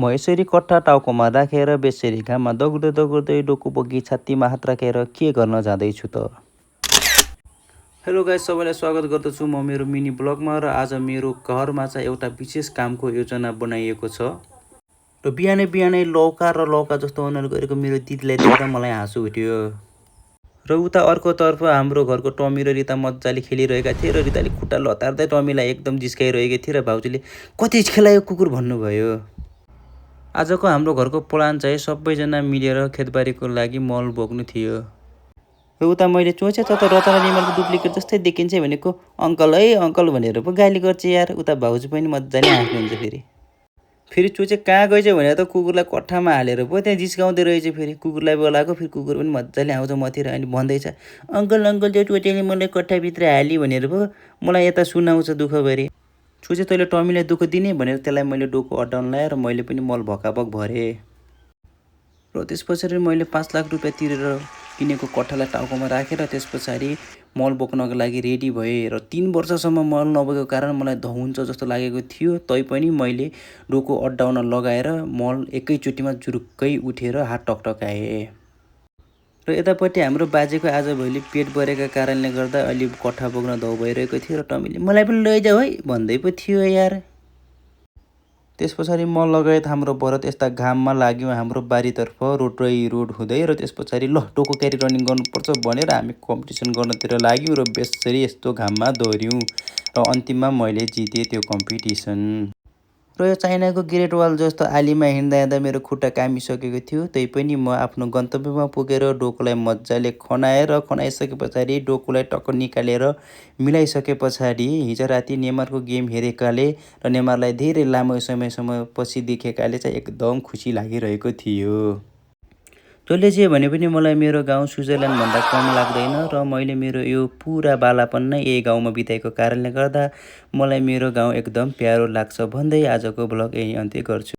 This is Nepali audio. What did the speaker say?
म यसरी कट्ठा टाउकोमा राखेर बेसरी घाममा दगुर्दै दगुर्दै डोको बोकी छातीमा हात राखेर के गर्न जाँदैछु त। हेलो गाइस, सबैलाई स्वागत गर्दछु म मेरो मिनी ब्लगमा। र आज मेरो घरमा चाहिँ एउटा विशेष कामको योजना बनाइएको छ। र बिहानै बिहानै लौका जस्तो अनुहार गरेको मेरो दिदीलाई देख्दा मलाई हाँसो उठ्यो। र उता अर्कोतर्फ हाम्रो घरको टमी र रिता मजाले खेलिरहेका थिए र रिताले खुट्टा लतार्दै टमीलाई एकदम जिस्काइरहेकी थिए र भाउजूले कति खेलायो कुकुर भन्नुभयो। आजको हाम्रो घरको प्लान चाहिँ सबैजना मिलेर खेतबारीको लागि मल बोक्नु थियो। र उता मैले चोचे त रचना निमलको डुप्लिकेट जस्तै देखिन्छ भनेको अङ्कल है अङ्कल भनेर पो गाली गर्छ यार। उता भाउजू पनि मजाले हाँस्नुहुन्छ। फेरि चोचे कहाँ गएछ भने त कुकुरलाई कट्ठामा हालेर पो त्यहाँ जिस्काउँदै रहेछ। फेरि कुकुरलाई बोलाएको, फेरि कुकुर पनि मजाले आउँछ मतिर अनि भन्दैछ अङ्कल अङ्कल त्यो चोचेले मलाई कट्ठाभित्र हाली भनेर पो मलाई यता सुनाउँछ दुःखभरि। चोचे तैँले टमीलाई दुःख दिने भनेर त्यसलाई मैले डोको अड्डाउन लाएँ र मैले पनि मल भकाभक भरेँ। र त्यस पछाडि मैले 5 लाख रुपियाँ तिरेर किनेको कट्ठालाई टाउकोमा राखेर त्यस पछाडि मल बोक्नको लागि रेडी भएँ। र 3 वर्षसम्म मल नबोकेको कारण मलाई धहुन्छ जस्तो लागेको थियो। तैपनि मैले डोको अड्डाउन लगाएर मल एकैचोटिमा जुरुक्कै उठेर हात टकटकाएँ। र यतापट्टि हाम्रो बाजेको आजभोलि पेट बढेका कारणले गर्दा अलि कट्ठा बोक्न धौ भइरहेको थियो र टमीले मलाई पनि लैजाऊ है भन्दै पो थियो यार। त्यस पछाडि म लगायत हाम्रो भरत यस्ता घाममा लाग्यौँ हाम्रो बारीतर्फ रोड हुँदै। र त्यस पछाडि ल डोको क्यारी रनिङ गर्नुपर्छ भनेर हामी कम्पिटिसन गर्नतिर लाग्यौँ र बेसरी यस्तो घाममा दौड्यौँ र अन्तिममा मैले जितेँ त्यो कम्पिटिसन। र यो चाइनाको ग्रेट वाल जस्तो आलीमा हिँड्दा मेरो खुट्टा कामिसकेको थियो। तैपनि म आफ्नो गन्तव्यमा पुगेर डोकोलाई मजाले खनाइसके पछाडि डोकोलाई टक्क निकालेर मिलाइसके पछाडि हिजो राति नेमारको गेम हेरेकाले र नेमारलाई धेरै लामो समयसम्म पछि देखेकाले चाहिँ एकदम खुसी लागिरहेको थियो। जसले जे भने पनि मलाई मेरो गाउँ स्विजरल्यान्डभन्दा कम लाग्दैन र मैले मेरो यो पुरा बालापन नै यही गाउँमा बिताएको कारणले गर्दा मलाई मेरो गाउँ एकदम प्यारो लाग्छ भन्दै आजको ब्लग यही अन्त्य गर्छु।